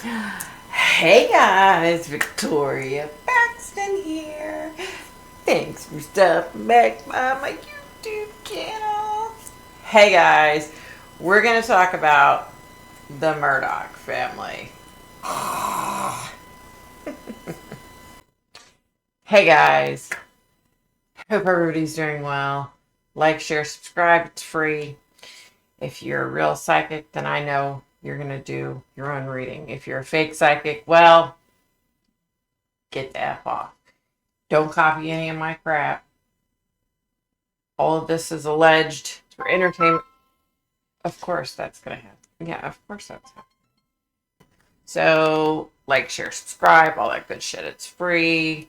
Hey guys, Victoria Paxton here. Thanks for stopping back by my YouTube channel. Hey guys, we're going to talk about the Murdaugh family. Hey guys, hope everybody's doing well. Like, share, subscribe, it's free. If you're a real psychic, then I know you're going to do your own reading. If you're a fake psychic, well, get the F off. Don't copy any of my crap. All of this is alleged for entertainment. Of course that's going to happen. Yeah, of course that's happening. So, like, share, subscribe, all that good shit. It's free.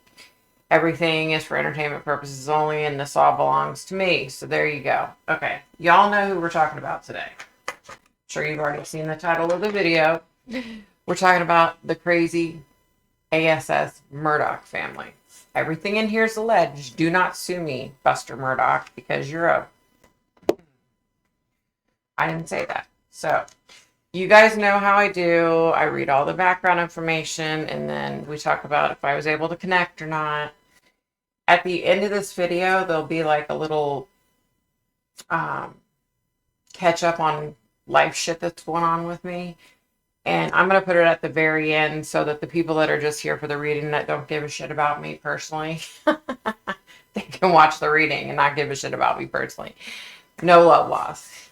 Everything is for entertainment purposes only, and this all belongs to me. So there you go. Okay, y'all know who we're talking about today. I'm sure you've already seen the title of the video. We're talking about the crazy ASS Murdaugh family. Everything in here is alleged. Do not sue me, Buster Murdaugh, because you're a... I didn't say that. So, you guys know how I do. I read all the background information, and then we talk about if I was able to connect or not. At the end of this video, there'll be like a little catch up on life shit that's going on with me. And I'm going to put it at the very end so that the people that are just here for the reading that don't give a shit about me personally, they can watch the reading and not give a shit about me personally. No love lost.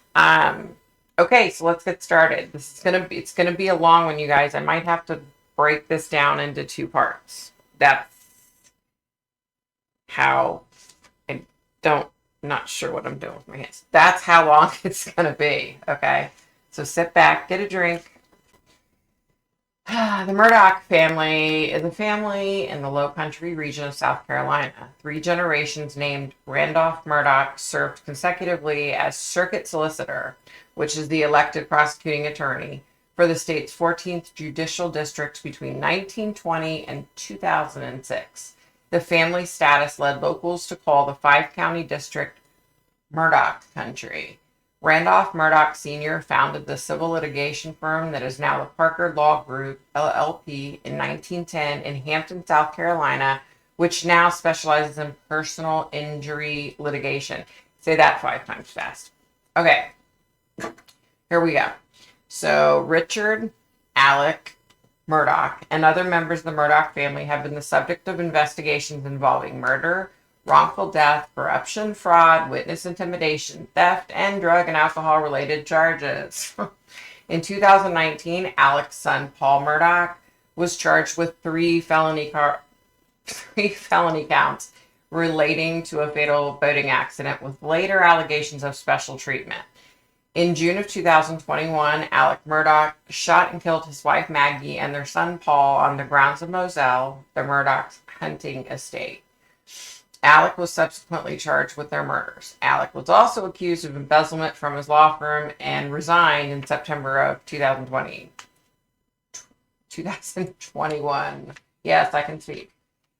Okay, so let's get started. It's gonna be a long one, you guys. I might have to break this down into two parts. That's how not sure what I'm doing with my hands. That's how long it's gonna be. Okay, so sit back, get a drink. The Murdaugh family is a family in the Low Country region of South Carolina. 3 generations named Randolph Murdaugh served consecutively as circuit solicitor, which is the elected prosecuting attorney, for the state's 14th judicial district between 1920 and 2006. The family status led locals to call the 5-county district Murdaugh Country. Randolph Murdaugh Sr. founded the civil litigation firm that is now the Parker Law Group, LLP, in 1910 in Hampton, South Carolina, which now specializes in personal injury litigation. Say that 5 times fast. Okay, here we go. So Richard, Alec, Murdaugh, and other members of the Murdaugh family have been the subject of investigations involving murder, wrongful death, corruption, fraud, witness intimidation, theft, and drug and alcohol-related charges. In 2019, Alec's son, Paul Murdaugh, was charged with 3 felony counts relating to a fatal boating accident with later allegations of special treatment. In June of 2021, Alec Murdaugh shot and killed his wife Maggie and their son Paul on the grounds of Moselle, the Murdaugh's hunting estate. Alec was subsequently charged with their murders. Alec was also accused of embezzlement from his law firm and resigned in September of 2021. Yes, I can speak.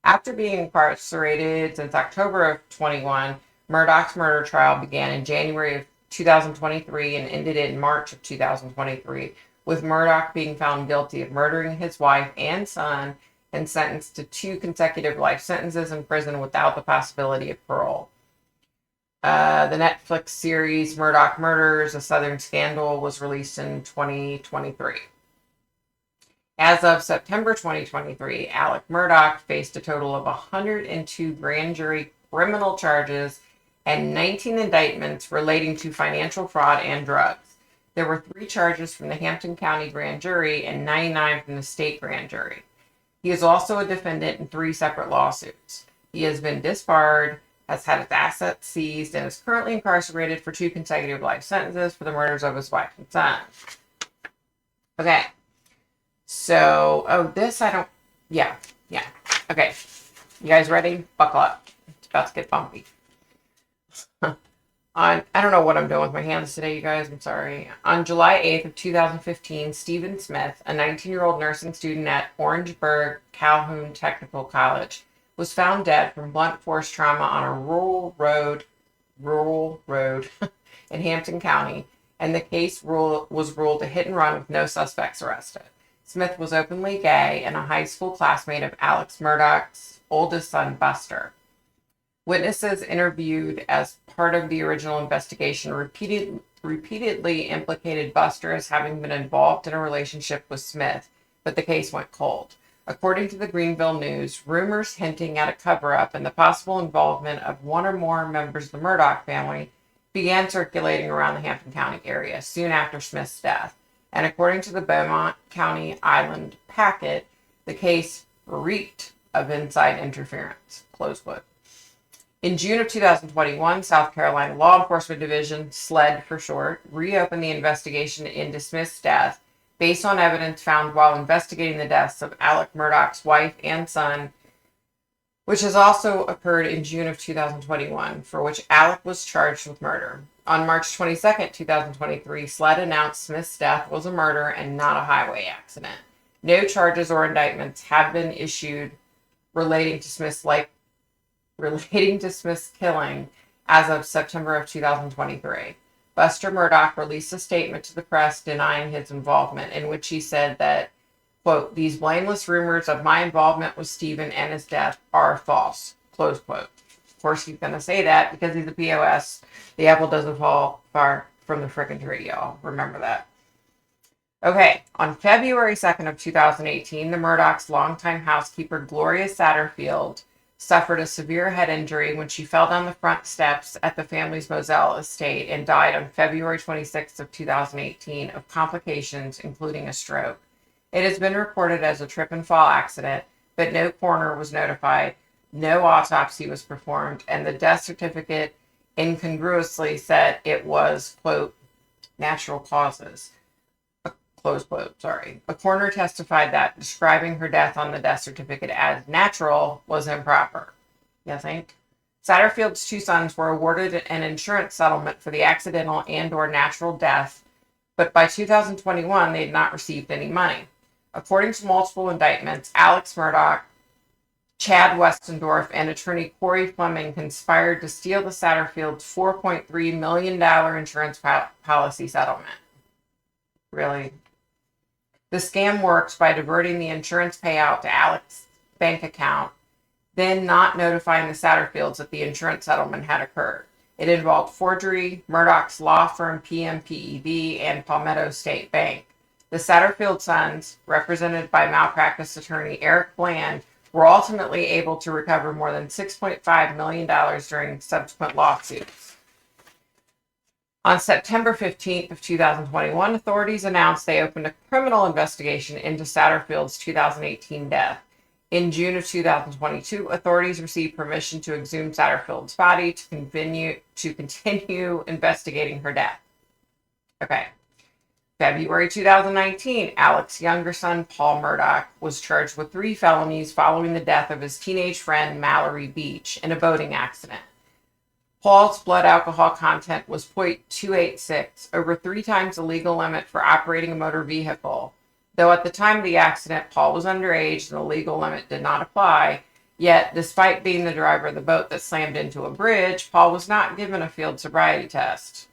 After being incarcerated since October of 21, Murdaugh's murder trial began in January of 2023 and ended in March of 2023, with Murdaugh being found guilty of murdering his wife and son and sentenced to 2 consecutive life sentences in prison without the possibility of parole. The Netflix series Murdaugh Murders, A Southern Scandal was released in 2023. As of September 2023, Alec Murdaugh faced a total of 102 grand jury criminal charges and 19 indictments relating to financial fraud and drugs. There were 3 charges from the Hampton County Grand Jury and 99 from the state grand jury. He is also a defendant in 3 separate lawsuits. He has been disbarred, has had his assets seized, and is currently incarcerated for 2 consecutive life sentences for the murders of his wife and son. Okay. So, yeah. Okay. You guys ready? Buckle up. It's about to get bumpy. I don't know what I'm doing with my hands today, you guys. I'm sorry. On July 8th of 2015, Stephen Smith, a 19-year-old nursing student at Orangeburg Calhoun Technical College, was found dead from blunt force trauma on a rural road in Hampton County, and the case was ruled a hit and run with no suspects arrested. Smith was openly gay and a high school classmate of Alex Murdaugh's oldest son, Buster. Witnesses interviewed as part of the original investigation repeatedly implicated Buster as having been involved in a relationship with Smith, but the case went cold. According to the Greenville News, rumors hinting at a cover-up and the possible involvement of one or more members of the Murdaugh family began circulating around the Hampton County area soon after Smith's death. And according to the Beaumont County Island Packet, the case reeked of inside interference, close quote. In June of 2021, South Carolina Law Enforcement Division, SLED for short, reopened the investigation into Smith's death based on evidence found while investigating the deaths of Alec Murdaugh's wife and son, which has also occurred in June of 2021, for which Alec was charged with murder. On March 22, 2023, SLED announced Smith's death was a murder and not a highway accident. No charges or indictments have been issued relating to Smith's killing as of September of 2023. Buster Murdaugh released a statement to the press denying his involvement, in which he said that, quote, "These blameless rumors of my involvement with Stephen and his death are false," close quote. Of course, he's going to say that because he's a POS. The apple doesn't fall far from the frickin' tree, y'all. Remember that. Okay, on February 2nd of 2018, the Murdaugh's longtime housekeeper, Gloria Satterfield, suffered a severe head injury when she fell down the front steps at the family's Moselle estate and died on February 26th of 2018 of complications, including a stroke. It has been reported as a trip and fall accident, but no coroner was notified, no autopsy was performed, and the death certificate incongruously said it was, quote, natural causes. Close quote, sorry. A coroner testified that describing her death on the death certificate as natural was improper. You think? Satterfield's two sons were awarded an insurance settlement for the accidental and/or natural death, but by 2021, they had not received any money. According to multiple indictments, Alex Murdaugh, Chad Westendorf, and attorney Corey Fleming conspired to steal the Satterfield's $4.3 million insurance policy settlement. Really? The scam works by diverting the insurance payout to Alec's bank account, then not notifying the Satterfields that the insurance settlement had occurred. It involved forgery, Murdaugh's law firm PMPEB, and Palmetto State Bank. The Satterfield sons, represented by malpractice attorney Eric Bland, were ultimately able to recover more than $6.5 million during subsequent lawsuits. On September 15th of 2021, authorities announced they opened a criminal investigation into Satterfield's 2018 death. In June of 2022, authorities received permission to exhume Satterfield's body to continue investigating her death. Okay. February 2019, Alec's younger son, Paul Murdaugh, was charged with 3 felonies following the death of his teenage friend, Malory Beach, in a boating accident. Paul's blood alcohol content was 0.286, over 3 times the legal limit for operating a motor vehicle. Though at the time of the accident, Paul was underage and the legal limit did not apply, yet despite being the driver of the boat that slammed into a bridge, Paul was not given a field sobriety test.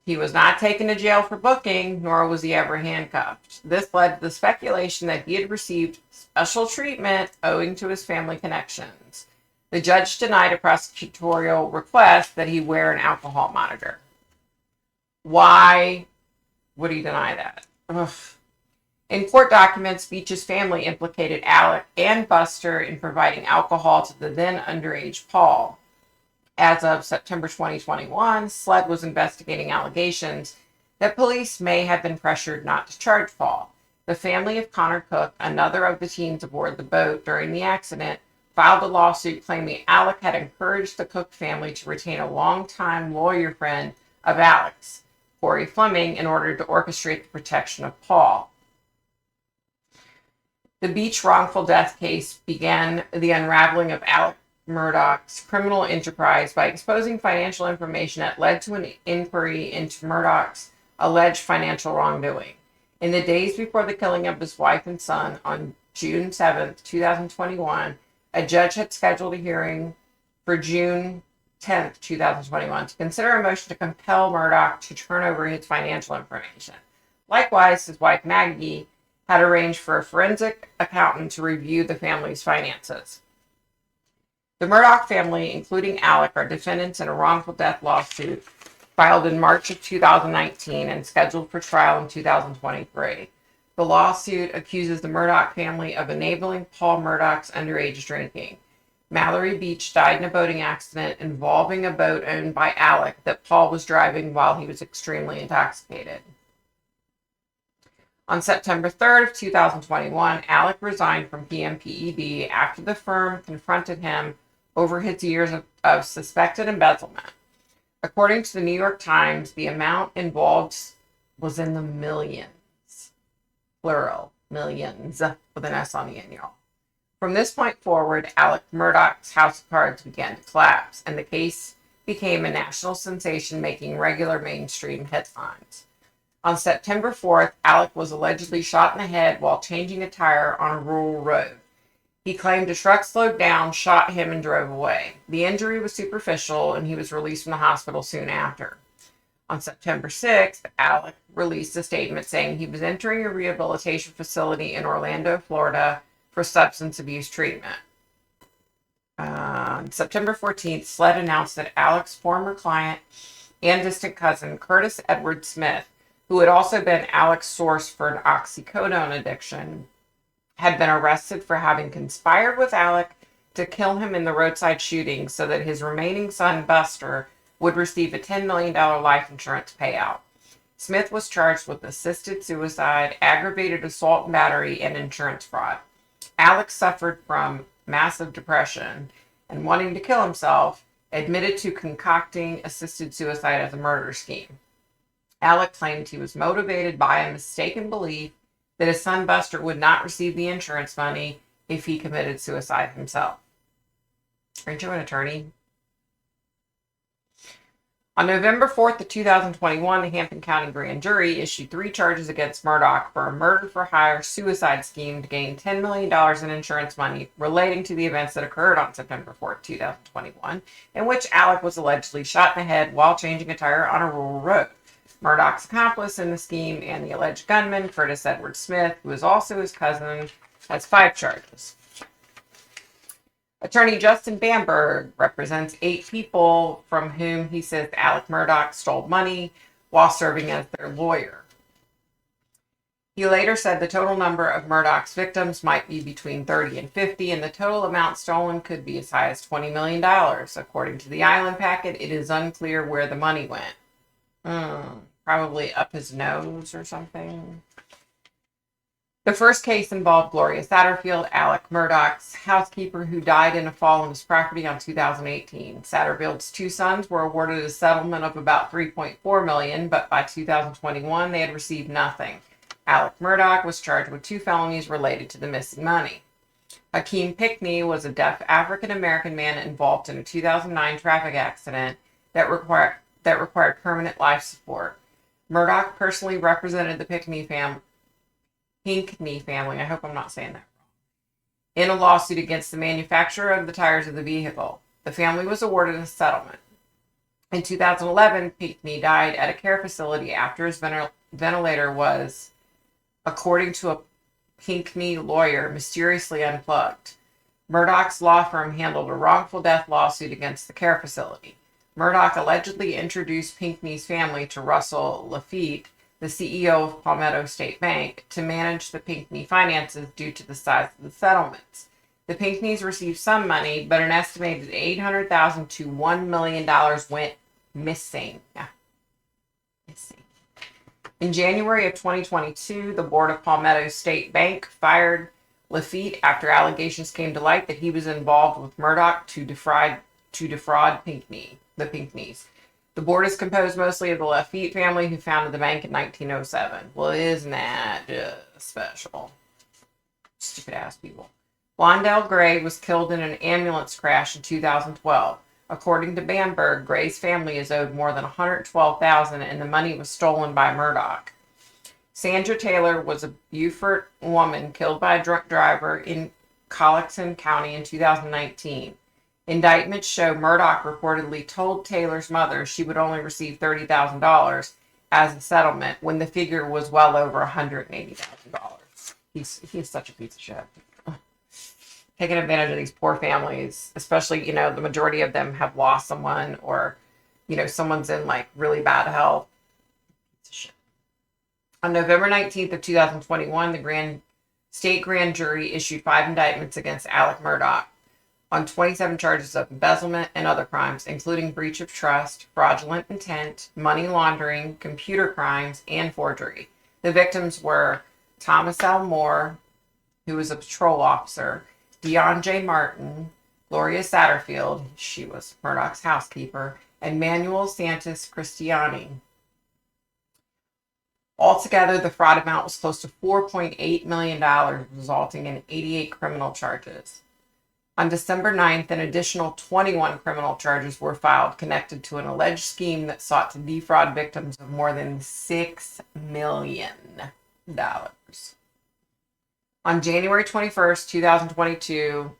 He was not taken to jail for booking, nor was he ever handcuffed. This led to the speculation that he had received special treatment owing to his family connections. The judge denied a prosecutorial request that he wear an alcohol monitor. Why would he deny that? Ugh. In court documents, Beach's family implicated Alec and Buster in providing alcohol to the then underage Paul. As of September 2021, SLED was investigating allegations that police may have been pressured not to charge Paul. The family of Connor Cook, another of the teens aboard the boat during the accident, filed a lawsuit claiming Alec had encouraged the Cook family to retain a longtime lawyer friend of Alec's, Corey Fleming, in order to orchestrate the protection of Paul. The Beach wrongful death case began the unraveling of Alec Murdaugh's criminal enterprise by exposing financial information that led to an inquiry into Murdaugh's alleged financial wrongdoing. In the days before the killing of his wife and son on June 7th, 2021, a judge had scheduled a hearing for June 10th, 2021 to consider a motion to compel Murdaugh to turn over his financial information. Likewise, his wife Maggie had arranged for a forensic accountant to review the family's finances. The Murdaugh family, including Alec, are defendants in a wrongful death lawsuit filed in March of 2019 and scheduled for trial in 2023. The lawsuit accuses the Murdaugh family of enabling Paul Murdaugh's underage drinking. Malory Beach died in a boating accident involving a boat owned by Alec that Paul was driving while he was extremely intoxicated. On September 3rd of 2021, Alec resigned from PMPED after the firm confronted him over his years of suspected embezzlement. According to the New York Times, the amount involved was in the millions. Plural, millions, with an S on the end, y'all. From this point forward, Alec Murdaugh's house of cards began to collapse, and the case became a national sensation, making regular mainstream headlines. On September 4th, Alec was allegedly shot in the head while changing a tire on a rural road. He claimed a truck slowed down, shot him, and drove away. The injury was superficial, and he was released from the hospital soon after. On September 6th, Alec released a statement saying he was entering a rehabilitation facility in Orlando, Florida, for substance abuse treatment. On September 14th, SLED announced that Alec's former client and distant cousin, Curtis Edward Smith, who had also been Alec's source for an oxycodone addiction, had been arrested for having conspired with Alec to kill him in the roadside shooting so that his remaining son, Buster, would receive a $10 million life insurance payout. Smith was charged with assisted suicide, aggravated assault and battery, and insurance fraud. Alec suffered from massive depression and, wanting to kill himself, admitted to concocting assisted suicide as a murder scheme. Alec claimed he was motivated by a mistaken belief that his son Buster would not receive the insurance money if he committed suicide himself. Aren't you an attorney? On November 4th of 2021, the Hampton County Grand Jury issued 3 charges against Murdaugh for a murder-for-hire suicide scheme to gain $10 million in insurance money relating to the events that occurred on September 4th, 2021, in which Alec was allegedly shot in the head while changing a tire on a rural road. Murdaugh's accomplice in the scheme and the alleged gunman, Curtis Edward Smith, who is also his cousin, has 5 charges. Attorney Justin Bamberg represents 8 people from whom he says Alec Murdaugh stole money while serving as their lawyer. He later said the total number of Murdaugh's victims might be between 30 and 50, and the total amount stolen could be as high as $20 million. According to the Island Packet, it is unclear where the money went. Probably up his nose or something. The first case involved Gloria Satterfield, Alec Murdaugh's housekeeper, who died in a fall on his property on 2018. Satterfield's 2 sons were awarded a settlement of about $3.4 million, but by 2021 they had received nothing. Alec Murdaugh was charged with 2 felonies related to the missing money. Hakeem Pickney was a deaf African-American man involved in a 2009 traffic accident that required permanent life support. Murdaugh personally represented the Pinkney family, I hope I'm not saying that wrong, in a lawsuit against the manufacturer of the tires of the vehicle. The family was awarded a settlement. In 2011, Pinkney died at a care facility after his ventilator was, according to a Pinkney lawyer, mysteriously unplugged. Murdaugh's law firm handled a wrongful death lawsuit against the care facility. Murdaugh allegedly introduced Pinkney's family to Russell Lafitte, the CEO of Palmetto State Bank, to manage the Pinkney finances due to the size of the settlements. The Pinkneys received some money, but an estimated $800,000 to $1 million went missing. In January of 2022, the board of Palmetto State Bank fired Lafitte after allegations came to light that he was involved with Murdaugh to defraud the Pinkneys. The board is composed mostly of the Lafitte family, who founded the bank in 1907. Well, isn't that just special? Stupid ass people. Blondell Gray was killed in an ambulance crash in 2012. According to Bamberg, Gray's family is owed more than $112,000, and the money was stolen by Murdaugh. Sandra Taylor was a Beaufort woman killed by a drunk driver in Colleton County in 2019. Indictments show Murdaugh reportedly told Taylor's mother she would only receive $30,000 as a settlement when the figure was well over $180,000. He's such a piece of shit. Taking advantage of these poor families, especially, the majority of them have lost someone, or, someone's in like really bad health. On November 19th of 2021, the state grand jury issued 5 indictments against Alec Murdaugh on 27 charges of embezzlement and other crimes, including breach of trust, fraudulent intent, money laundering, computer crimes, and forgery. The victims were Thomas L. Moore, who was a patrol officer, Dion J. Martin, Gloria Satterfield, she was Murdaugh's housekeeper, and Manuel Santos Cristiani. Altogether, the fraud amount was close to $4.8 million, resulting in 88 criminal charges. On December 9th, an additional 21 criminal charges were filed connected to an alleged scheme that sought to defraud victims of more than $6 million. On January 21st, 2022,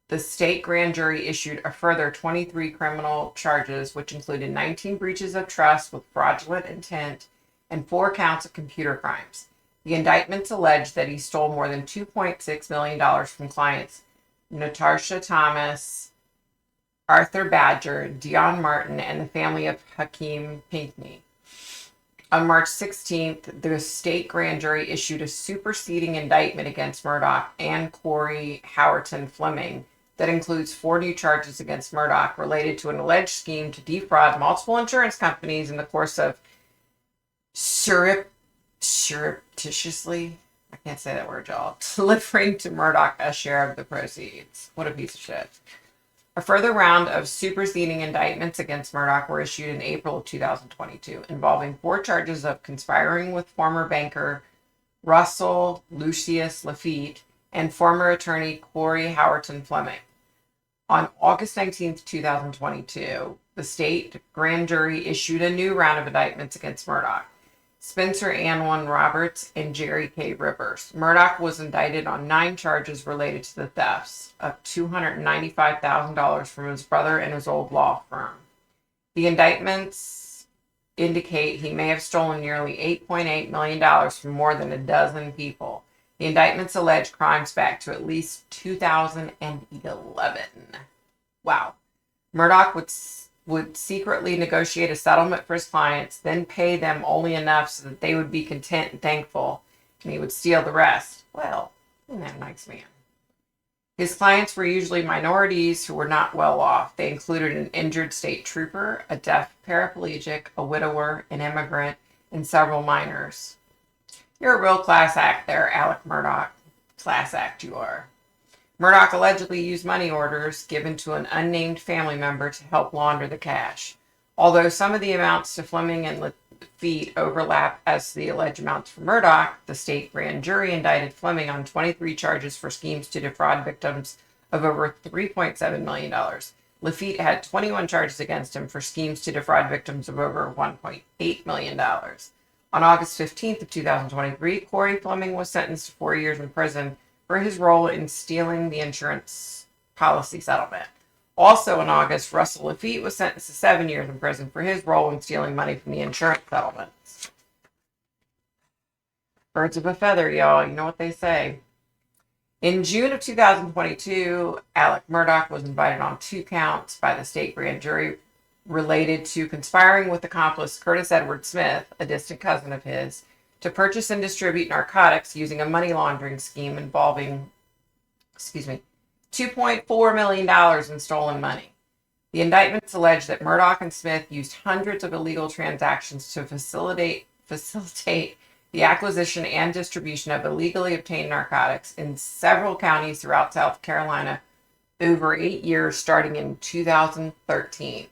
the state grand jury issued a further 23 criminal charges, which included 19 breaches of trust with fraudulent intent and 4 counts of computer crimes. The indictments alleged that he stole more than $2.6 million from clients Natasha Thomas, Arthur Badger, Dion Martin, and the family of Hakeem Pinkney. On March 16th, the state grand jury issued a superseding indictment against Murdaugh and Corey Howerton Fleming that includes 4 new charges against Murdaugh related to an alleged scheme to defraud multiple insurance companies in the course of surreptitiously, I can't say that word, y'all, delivering to Murdaugh a share of the proceeds. What a piece of shit. A further round of superseding indictments against Murdaugh were issued in April of 2022, involving 4 charges of conspiring with former banker Russell Lucius Lafitte and former attorney Corey Howerton Fleming. On August 19th, 2022, the state grand jury issued a new round of indictments against Murdaugh, Spencer Anwan Roberts, and Jerry K. Rivers. Murdaugh was indicted on 9 charges related to the thefts of $295,000 from his brother and his old law firm. The indictments indicate he may have stolen nearly $8.8 million from more than a dozen people. The indictments allege crimes back to at least 2011. Wow. Murdaugh would secretly negotiate a settlement for his clients, then pay them only enough so that they would be content and thankful, and he would steal the rest. Well, isn't that a nice man? His clients were usually minorities who were not well off. They included an injured state trooper, a deaf paraplegic, a widower, an immigrant, and several minors. You're a real class act there, Alec Murdaugh. Class act you are. Murdaugh allegedly used money orders given to an unnamed family member to help launder the cash. Although some of the amounts to Fleming and Lafitte overlap as the alleged amounts for Murdaugh, the state grand jury indicted Fleming on 23 charges for schemes to defraud victims of over $3.7 million. Lafitte had 21 charges against him for schemes to defraud victims of over $1.8 million. On August 15th of 2023, Corey Fleming was sentenced to 4 years in prison for his role in stealing the insurance policy settlement. Also in August, Russell Lafitte was sentenced to 7 years in prison for his role in stealing money from the insurance settlements. Birds of a feather, y'all. You know what they say. In June of 2022, Alec Murdaugh was indicted on 2 counts by the state grand jury related to conspiring with accomplice Curtis Edward Smith, a distant cousin of his, to purchase and distribute narcotics using a money laundering scheme involving, $2.4 million in stolen money. The indictments allege that Murdaugh and Smith used hundreds of illegal transactions to facilitate the acquisition and distribution of illegally obtained narcotics in several counties throughout South Carolina over 8 years, starting in 2013.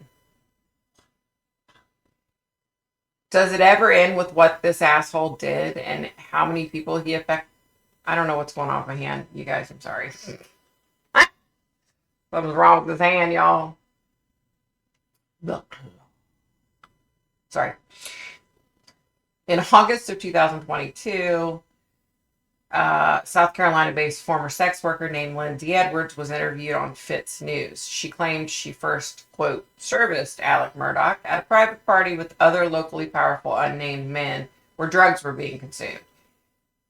Does it ever end with what this asshole did and how many people he affected? I don't know what's going on with my hand. You guys, I'm sorry. Something's wrong with his hand, y'all. Sorry. In August of 2022, South Carolina-based former sex worker named Lindsay Edwards was interviewed on Fitz News. She claimed she first, quote, serviced Alec Murdaugh at a private party with other locally powerful unnamed men where drugs were being consumed.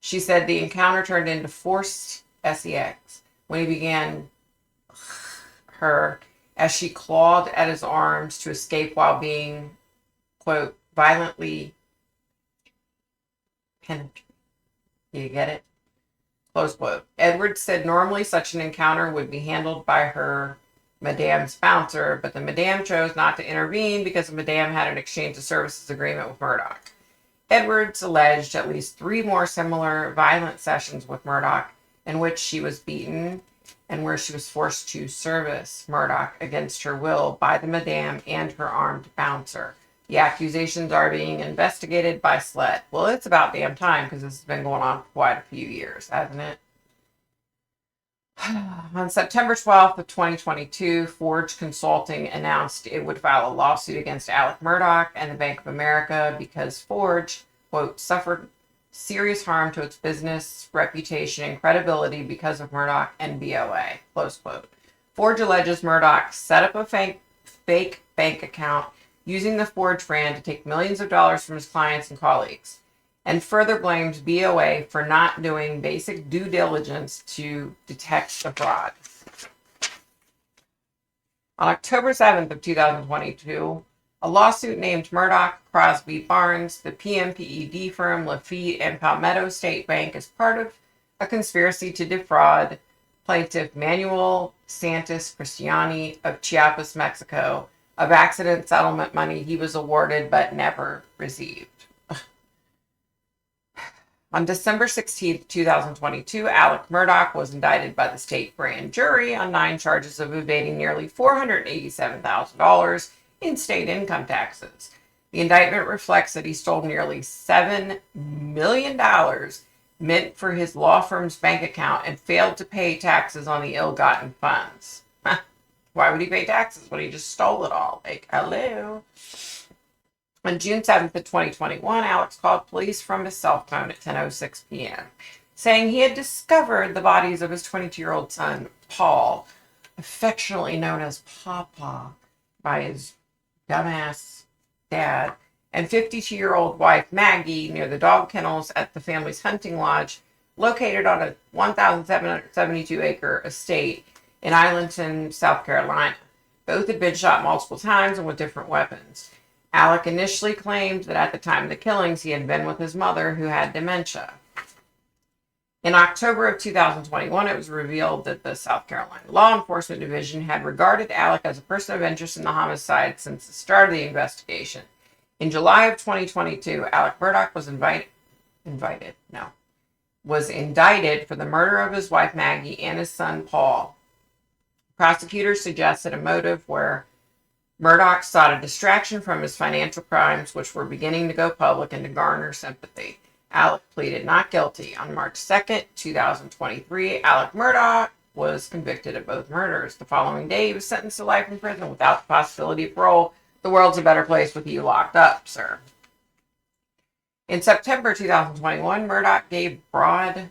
She said the encounter turned into forced sex when he began her as she clawed at his arms to escape while being, quote, violently penetrated. You get it? Close quote. Edwards said normally such an encounter would be handled by her Madame's bouncer, but the Madame chose not to intervene because the Madame had an exchange of services agreement with Murdaugh. Edwards alleged at least 3 more similar violent sessions with Murdaugh in which she was beaten and where she was forced to service Murdaugh against her will by the Madame and her armed bouncer. The accusations are being investigated by SLED. Well, it's about damn time because this has been going on for quite a few years, hasn't it? On September 12th of 2022, Forge Consulting announced it would file a lawsuit against Alec Murdaugh and the Bank of America because Forge, quote, suffered serious harm to its business, reputation, and credibility because of Murdaugh and BOA, close quote. Forge alleges Murdaugh set up a fake bank account using the Forge brand to take millions of dollars from his clients and colleagues, and further blames BOA for not doing basic due diligence to detect the fraud. On October 7th of 2022, a lawsuit named Murdaugh, Crosby, Barnes, the PMPED firm Lafitte, and Palmetto State Bank as part of a conspiracy to defraud plaintiff Manuel Santos Cristiani of Chiapas, Mexico, of accident settlement money he was awarded but never received. On December 16, 2022, Alec Murdaugh was indicted by the state grand jury on 9 charges of evading nearly $487,000 in state income taxes. The indictment reflects that he stole nearly $7 million meant for his law firm's bank account and failed to pay taxes on the ill-gotten funds. Why would he pay taxes when he just stole it all? Like, hello? On June 7th of 2021, Alex called police from his cell phone at 10:06 p.m., saying he had discovered the bodies of his 22-year-old son, Paul, affectionately known as Papa by his dumbass dad, and 52-year-old wife, Maggie, near the dog kennels at the family's hunting lodge, located on a 1,772-acre estate in Islandton, South Carolina. Both had been shot multiple times and with different weapons. Alec initially claimed that at the time of the killings, he had been with his mother, who had dementia. In October of 2021, it was revealed that the South Carolina Law Enforcement Division had regarded Alec as a person of interest in the homicide since the start of the investigation. In July of 2022, Alec Murdaugh was indicted for the murder of his wife Maggie and his son Paul. Prosecutors suggested a motive where Murdaugh sought a distraction from his financial crimes, which were beginning to go public and to garner sympathy. Alec pleaded not guilty. On March 2nd, 2023, Alec Murdaugh was convicted of both murders. The following day, he was sentenced to life in prison without the possibility of parole. The world's a better place with you locked up, sir. In September 2021, Murdaugh gave broad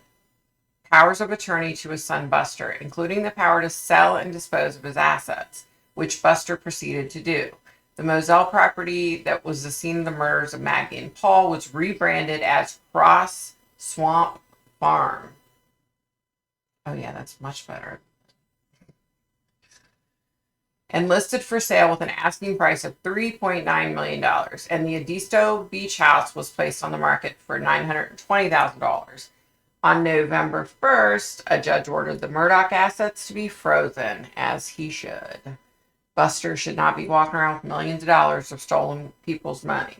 powers of attorney to his son Buster, including the power to sell and dispose of his assets, which Buster proceeded to do. The Moselle property that was the scene of the murders of Maggie and Paul was rebranded as Cross Swamp Farm. Oh yeah, that's much better. And listed for sale with an asking price of $3.9 million. And the Edisto Beach house was placed on the market for $920,000. On November 1st, a judge ordered the Murdaugh assets to be frozen, as he should. Buster should not be walking around with millions of dollars of stolen people's money.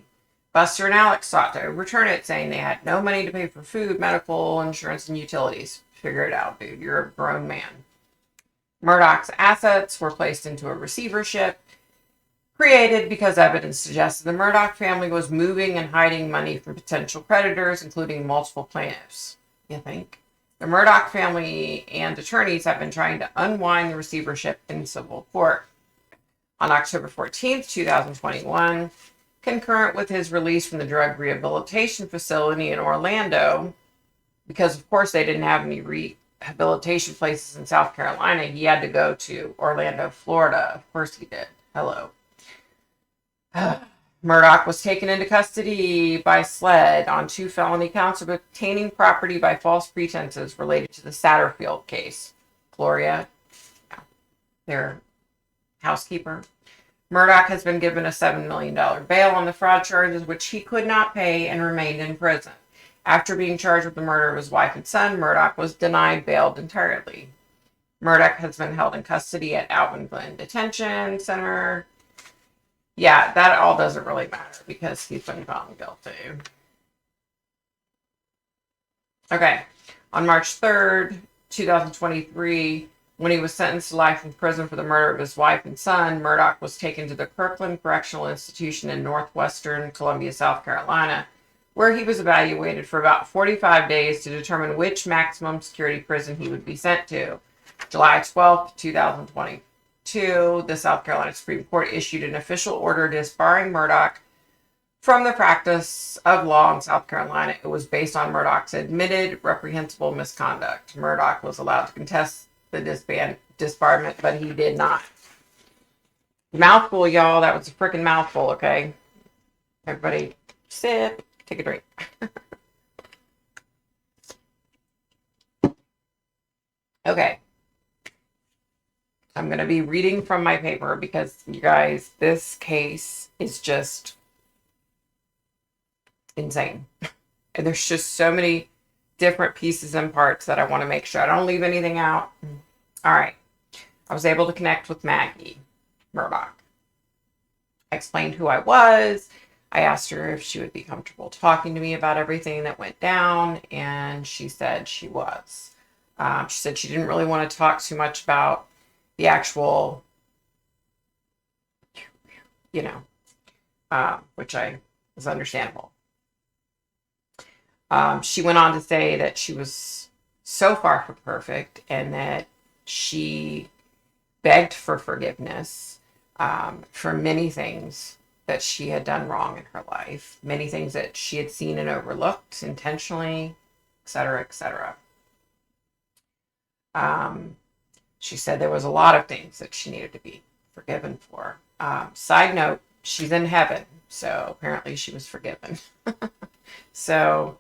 Buster and Alex sought to overturn it, saying they had no money to pay for food, medical, insurance, and utilities. Figure it out, dude. You're a grown man. Murdaugh's assets were placed into a receivership created because evidence suggested the Murdaugh family was moving and hiding money from potential creditors, including multiple plaintiffs. You think? The Murdaugh family and attorneys have been trying to unwind the receivership in civil court. On October 14th, 2021, concurrent with his release from the drug rehabilitation facility in Orlando, because of course they didn't have any rehabilitation places in South Carolina. He had to go to Orlando, Florida. Of course he did. Hello. Murdaugh was taken into custody by SLED on 2 felony counts of obtaining property by false pretenses related to the Satterfield case. Gloria, their housekeeper. Murdaugh has been given a $7 million bail on the fraud charges, which he could not pay and remained in prison. After being charged with the murder of his wife and son, Murdaugh was denied bail entirely. Murdaugh has been held in custody at Alvin Glen Detention Center. Yeah, that all doesn't really matter because he's been found guilty. Okay, on March 3rd, 2023, when he was sentenced to life in prison for the murder of his wife and son, Murdaugh was taken to the Kirkland Correctional Institution in northwestern Columbia, South Carolina, where he was evaluated for about 45 days to determine which maximum security prison he would be sent to. July 12th, 2022, the South Carolina Supreme Court issued an official order disbarring Murdaugh from the practice of law in South Carolina. It was based on Murdaugh's admitted reprehensible misconduct. Murdaugh was allowed to contest the disbarment, but he did not. Mouthful, y'all. That was a freaking mouthful, okay? Everybody sip, take a drink. Okay. I'm going to be reading from my paper because, you guys, this case is just insane. And there's just so many different pieces and parts that I want to make sure I don't leave anything out. All right. I was able to connect with Maggie Murdaugh. I explained who I was. I asked her if she would be comfortable talking to me about everything that went down, and she said she was. She said she didn't really want to talk too much about the actual, which is understandable. She went on to say that she was so far from perfect and that she begged for forgiveness for many things that she had done wrong in her life, many things that she had seen and overlooked intentionally, etc., etc. She said there was a lot of things that she needed to be forgiven for. Side note, she's in heaven, so apparently she was forgiven. So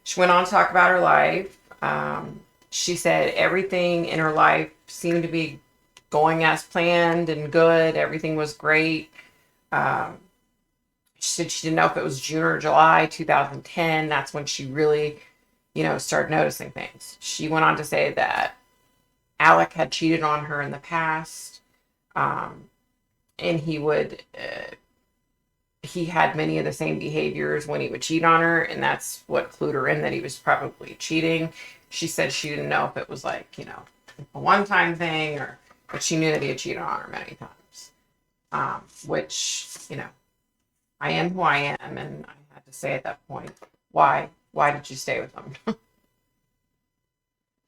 she went on to talk about her life. She said everything in her life seemed to be going as planned and good. Everything was great. She said she didn't know if it was June or July 2010. That's when she really, started noticing things. She went on to say that Alec had cheated on her in the past. And he had many of the same behaviors when he would cheat on her, and that's what clued her in that he was probably cheating. She said she didn't know if it was like, a one-time thing, but she knew that he had cheated on her many times. Which, I am who I am, and I had to say at that point, why did you stay with him?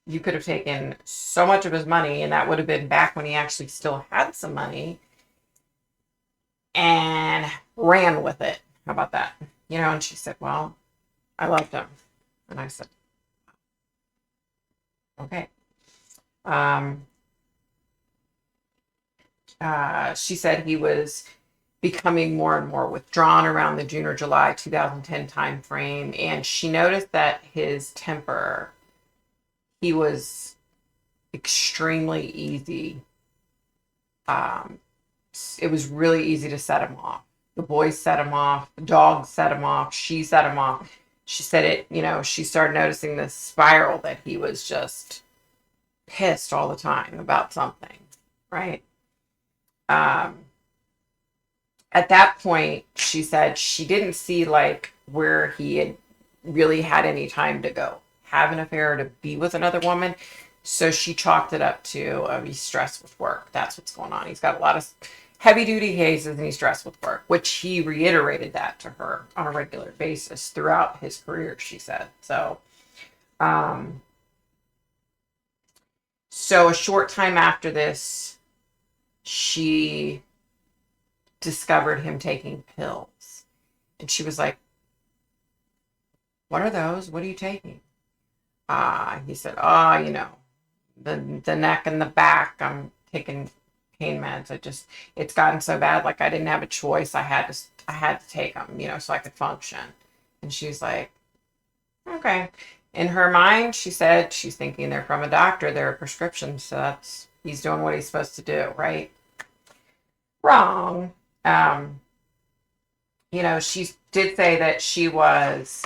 You could have taken so much of his money, and that would have been back when he actually still had some money, and ran with it. How about that? And she said, well, I loved him. And I said, okay. She said he was becoming more and more withdrawn around the June or July 2010 time frame. And she noticed that his temper, he was extremely easy. It was really easy to set him off. The boys set him off. The dogs set him off. She set him off. She said she started noticing this spiral that he was just pissed all the time about something, right? At that point, she said she didn't see where he had really had any time to go have an affair or to be with another woman. So she chalked it up to he's stressed with work. That's what's going on. He's got a lot of heavy duty cases and he's stressed with work, which he reiterated that to her on a regular basis throughout his career, she said. So, so a short time after this, she discovered him taking pills. And she was like, what are those? What are you taking? He said, oh, the neck and the back, I'm taking pain meds. It's gotten so bad. Like I didn't have a choice. I had to take them, so I could function. And she's like, okay. In her mind, she said she's thinking they're from a doctor. They're a prescription. So he's doing what he's supposed to do, right? Wrong. She did say that she was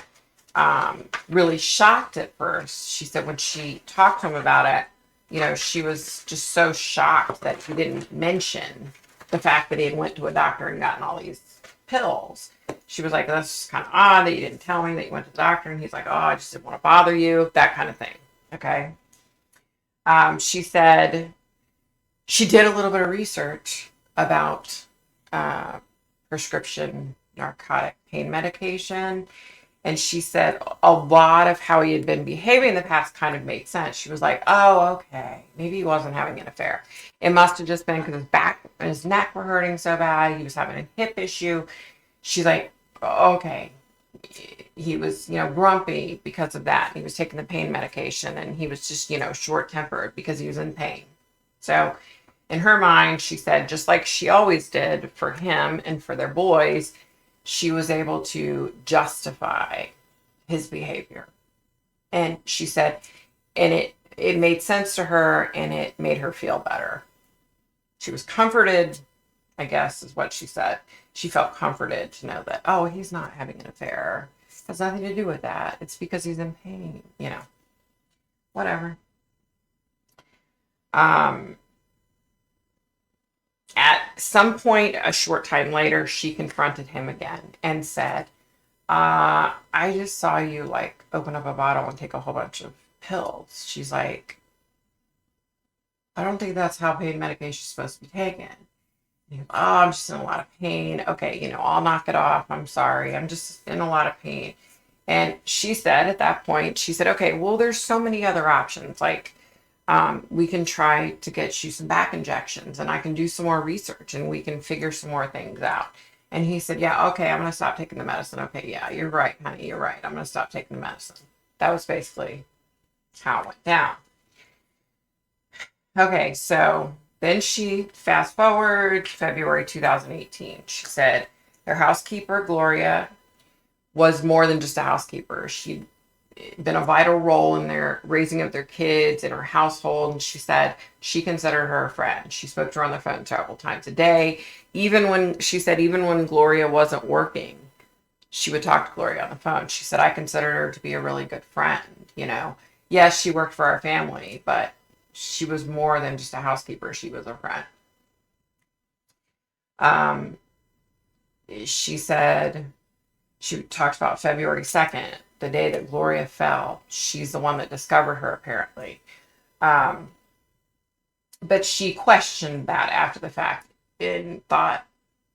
really shocked at first. She said when she talked to him about it, she was just so shocked that he didn't mention the fact that he had went to a doctor and gotten all these pills. She was like, that's kind of odd that you didn't tell me that you went to the doctor. And he's like, oh, I just didn't want to bother you, that kind of thing. Okay. She said she did a little bit of research about prescription narcotic pain medication. And she said a lot of how he had been behaving in the past kind of made sense. She was like, oh, okay. Maybe he wasn't having an affair. It must have just been because his back and his neck were hurting so bad. He was having a hip issue. She's like, okay. He was, grumpy because of that. He was taking the pain medication and he was just, short-tempered because he was in pain. So in her mind, she said, just like she always did for him and for their boys, she was able to justify his behavior. And she said, and it made sense to her and it made her feel better. She was comforted, I guess is what she said. She felt comforted to know that, oh, he's not having an affair. It has nothing to do with that. It's because he's in pain, whatever. At some point, a short time later, she confronted him again and said, I just saw you like open up a bottle and take a whole bunch of pills. She's like, I don't think that's how pain medication is supposed to be taken. Goes, oh, I'm just in a lot of pain. Okay, I'll knock it off. I'm sorry. I'm just in a lot of pain. And she said at that point, she said, okay, well, there's so many other options. Like, we can try to get you some back injections and I can do some more research and we can figure some more things out. And he said, yeah, okay, I'm going to stop taking the medicine. Okay, yeah, you're right, honey. You're right. I'm going to stop taking the medicine. That was basically how it went down. Okay, so then she fast forward February 2018. She said their housekeeper, Gloria, was more than just a housekeeper. She'd been a vital role in their raising of their kids in her household. And she said she considered her a friend. She spoke to her on the phone several times a day. Even when Gloria wasn't working, she would talk to Gloria on the phone. She said, I considered her to be a really good friend. Yes, she worked for our family, but she was more than just a housekeeper. She was a friend. She said, she talked about February 2nd, the day that Gloria fell. She's the one that discovered her, apparently. But she questioned that after the fact and thought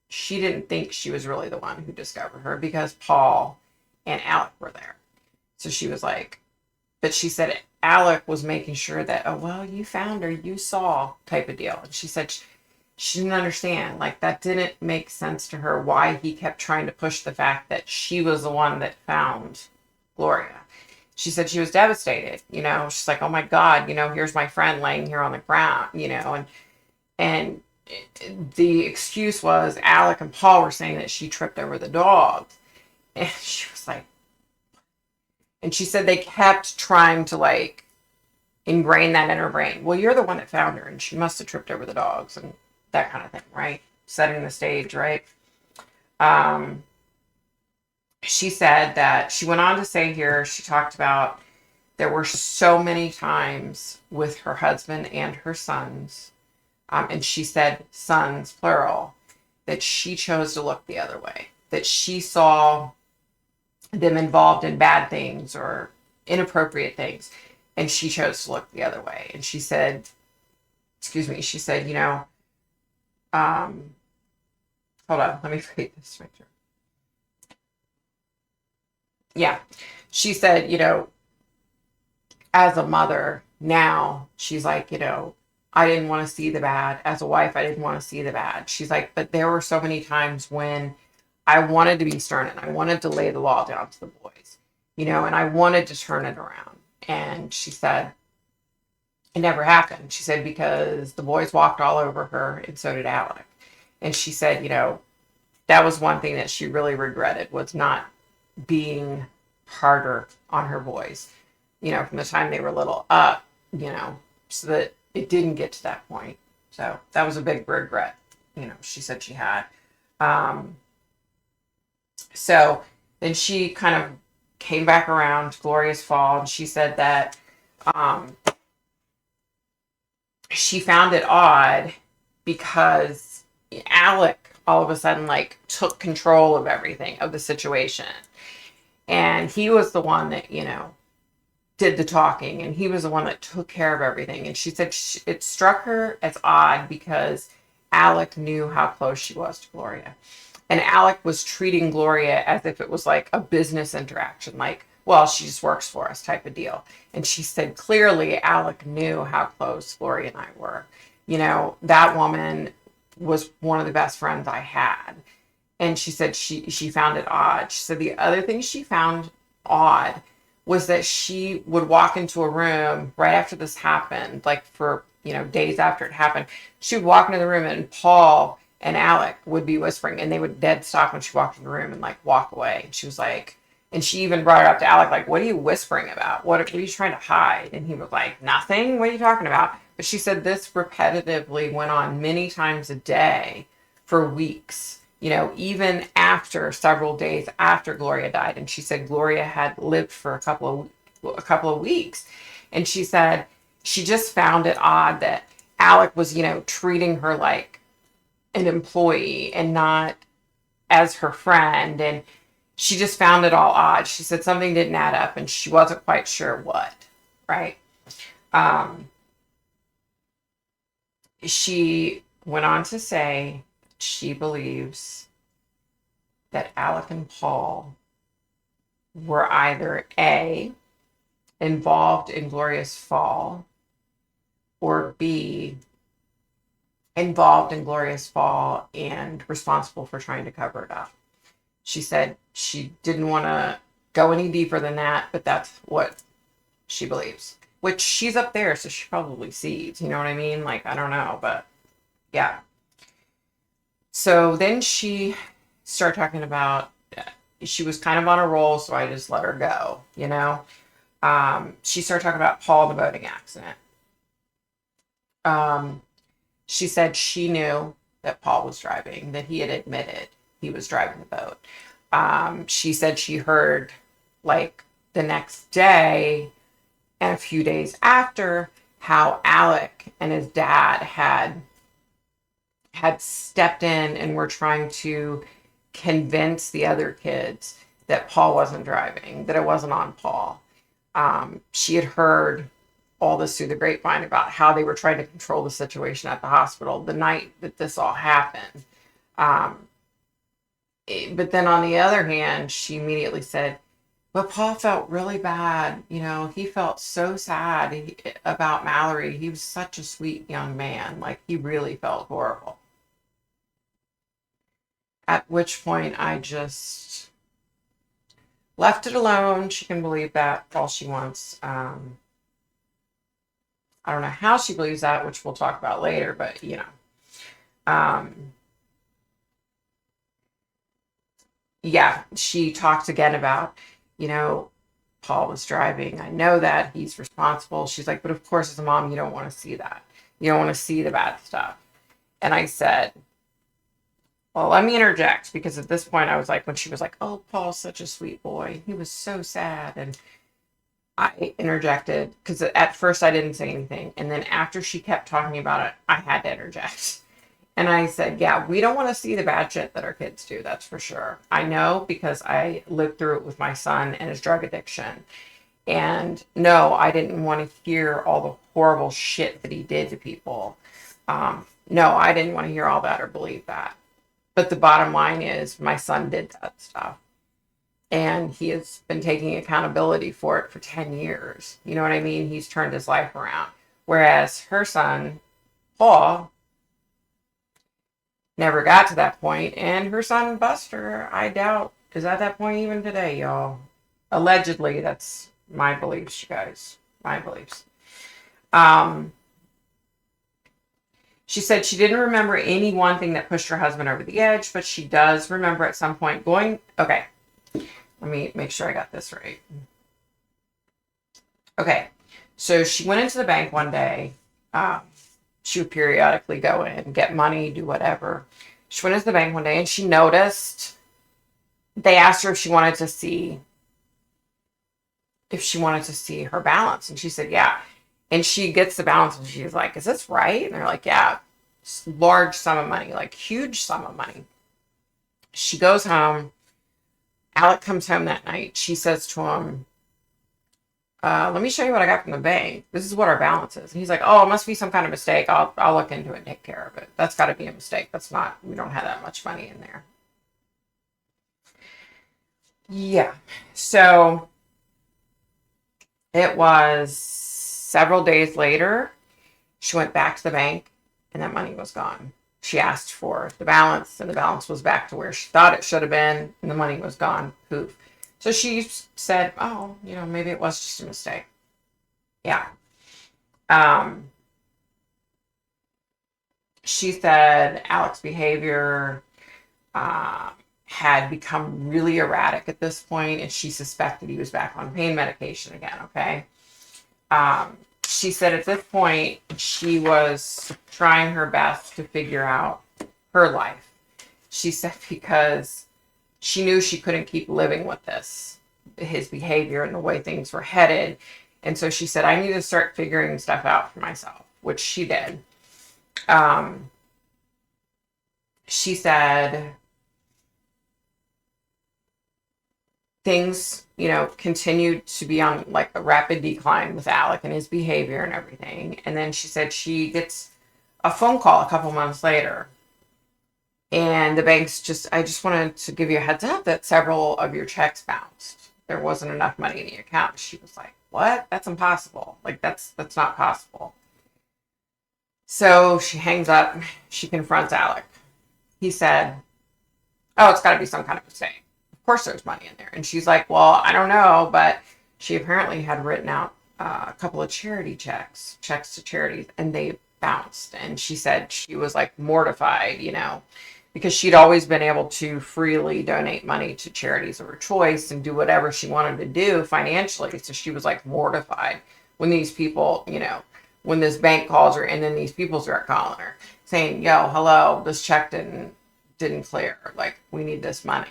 she didn't think she was really the one who discovered her because Paul and Alec were there. So she was like, but she said Alec was making sure that, oh, well, you found her, you saw type of deal. And she said she didn't understand. Like, that didn't make sense to her why he kept trying to push the fact that she was the one that found Gloria. She said she was devastated. She's like, oh my God, here's my friend laying here on the ground, and the excuse was Alec and Paul were saying that she tripped over the dog. And she was like, and she said they kept trying to like ingrain that in her brain. Well, you're the one that found her and she must have tripped over the dogs and that kind of thing, right? Setting the stage, right? She said that she went on to say here, she talked about there were so many times with her husband and her sons, and she said sons, plural, that she chose to look the other way, that she saw them involved in bad things or inappropriate things, and she chose to look the other way. And she said, she said, hold on, let me read this picture. Yeah. She said, as a mother now, she's like, I didn't want to see the bad. As a wife, I didn't want to see the bad. She's like, but there were so many times when I wanted to be stern and I wanted to lay the law down to the boys, and I wanted to turn it around. And she said, it never happened. She said, because the boys walked all over her, and so did Alec. And she said, that was one thing that she really regretted, was not being harder on her boys, from the time they were little up, so that it didn't get to that point. So that was a big regret, she said she had. So then she kind of came back around to Gloria's fall, and she said that she found it odd because Alec all of a sudden took control of everything, of the situation. And he was the one that, did the talking, and he was the one that took care of everything. And she said it struck her as odd because Alec knew how close she was to Gloria. And Alec was treating Gloria as if it was like a business interaction, well, she just works for us type of deal. And she said clearly Alec knew how close Gloria and I were. That woman was one of the best friends I had. And she said she found it odd. She said the other thing she found odd was that she would walk into a room right after this happened, for, days after it happened. She would walk into the room, and Paul and Alec would be whispering, and they would dead stop when she walked in the room and walk away. And she was like, and she even brought it up to Alec, what are you whispering about? What are you trying to hide? And he was like, nothing. What are you talking about? But she said this repetitively went on many times a day for weeks, even after several days after Gloria died. And she said Gloria had lived for a couple of weeks. And she said she just found it odd that Alec was, treating her like an employee and not as her friend. And she just found it all odd. She said something didn't add up, and she wasn't quite sure what, right? She went on to say she believes that Alec and Paul were either A, involved in Gloria's fall, or B, involved in Gloria's fall and responsible for trying to cover it up. She said she didn't want to go any deeper than that, but that's what she believes. Which she's up there, so she probably sees. You know what I mean? I don't know, but yeah. So then she started talking about, she was kind of on a roll, so I just let her go, She started talking about Paul, the boating accident. She said she knew that Paul was driving, that he had admitted he was driving the boat. She said she heard the next day and a few days after how Alec and his dad had stepped in and were trying to convince the other kids that Paul wasn't driving, that it wasn't on Paul. She had heard all this through the grapevine about how they were trying to control the situation at the hospital the night that this all happened. But then on the other hand, she immediately said, but Paul felt really bad. He felt so sad about Malory. He was such a sweet young man. He really felt horrible. At which point I just left it alone. She can believe that all she wants. I don't know how she believes that, which we'll talk about later, but yeah, she talks again about, Paul was driving. I know that he's responsible. She's like, but of course, as a mom, you don't want to see that. You don't want to see the bad stuff. And I said, well, let me interject, because at this point I was like, when she was like, oh, Paul's such a sweet boy. He was so sad. And I interjected because at first I didn't say anything. And then after she kept talking about it, I had to interject. And I said, yeah, we don't want to see the bad shit that our kids do. That's for sure. I know, because I lived through it with my son and his drug addiction. And no, I didn't want to hear all the horrible shit that he did to people. No, I didn't want to hear all that or believe that. But the bottom line is my son did that stuff. And he has been taking accountability for it for 10 years. You know what I mean? He's turned his life around. Whereas her son, Paul, never got to that point. And her son, Buster, I doubt, is at that point even today, y'all. Allegedly, that's My beliefs, you guys. My beliefs. Um, She said she didn't remember any one thing that pushed her husband over the edge, but she does remember at some point going, okay, let me make sure I got this right. Okay, so she went into the bank one day. She would periodically go in, get money, do whatever. She went into the bank one day and she noticed, they asked her if she wanted to see her balance. And she said, yeah. And she gets the balance and she's like, is this right? And they're like, yeah, large sum of money, like huge sum of money. She goes home. Alec comes home that night. She says to him, let me show you what I got from the bank. This is what our balance is. And he's like, oh, it must be some kind of mistake. I'll look into it and take care of it. That's got to be a mistake. We don't have that much money in there. Yeah. So it was several days later. She went back to the bank and that money was gone. She asked for the balance and the balance was back to where she thought it should have been and the money was gone. Poof. So she said, oh, maybe it was just a mistake. Yeah. She said Alec's behavior had become really erratic at this point, and she suspected he was back on pain medication again, okay? She said at this point, she was trying her best to figure out her life. She said because she knew she couldn't keep living with his behavior and the way things were headed. And so she said, I need to start figuring stuff out for myself, which she did. She said things, continued to be on like a rapid decline with Alec and his behavior and everything. And then she said she gets a phone call a couple months later. And the bank's I just wanted to give you a heads up that several of your checks bounced. There wasn't enough money in the account. She was like, what? That's impossible. Like, that's not possible. So she hangs up. She confronts Alec. He said, oh, it's got to be some kind of mistake. Of course there's money in there. And she's like, well, I don't know. But she apparently had written out a couple of charity checks to charities, and they bounced. And she said she was like mortified, because she'd always been able to freely donate money to charities of her choice and do whatever she wanted to do financially. So she was like mortified when these people, when this bank calls her and then these people start calling her saying, yo, hello, this check didn't clear. Like, we need this money,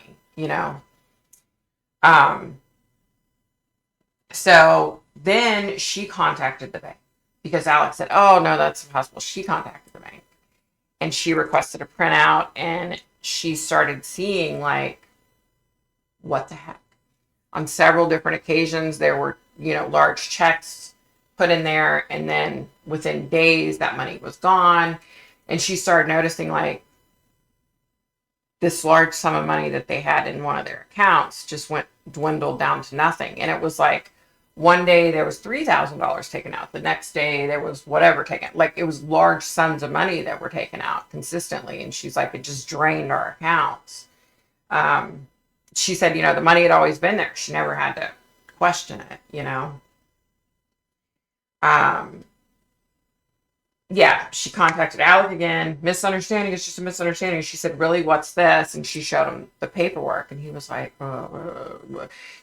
So then she contacted the bank because Alex said, oh, no, that's impossible. She contacted the bank. And she requested a printout, and she started seeing, like, what the heck? On several different occasions, there were, large checks put in there, and then within days, that money was gone. And she started noticing, like, this large sum of money that they had in one of their accounts just dwindled down to nothing. And it was like, one day there was $3,000 taken out. The next day there was whatever taken. Like, it was large sums of money that were taken out consistently. And she's like, it just drained our accounts. She said, the money had always been there. She never had to question it, Yeah, she contacted Alec again. Misunderstanding. It's just a misunderstanding. She said, really, what's this? And she showed him the paperwork. And he was like,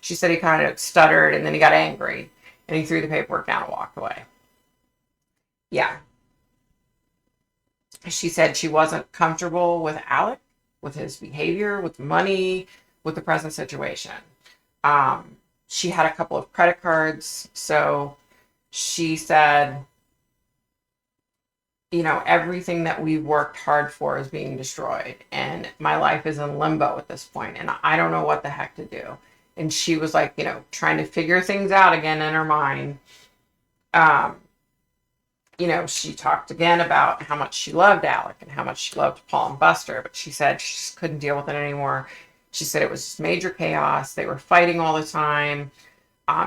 She said he kind of stuttered and then he got angry. And he threw the paperwork down and walked away. Yeah. She said she wasn't comfortable with Alec, with his behavior, with money, with the present situation. She had a couple of credit cards. So she said, everything that we've worked hard for is being destroyed. And my life is in limbo at this point. And I don't know what the heck to do. And she was like, trying to figure things out again in her mind. She talked again about how much she loved Alec and how much she loved Paul and Buster. But she said she just couldn't deal with it anymore. She said it was just major chaos. They were fighting all the time.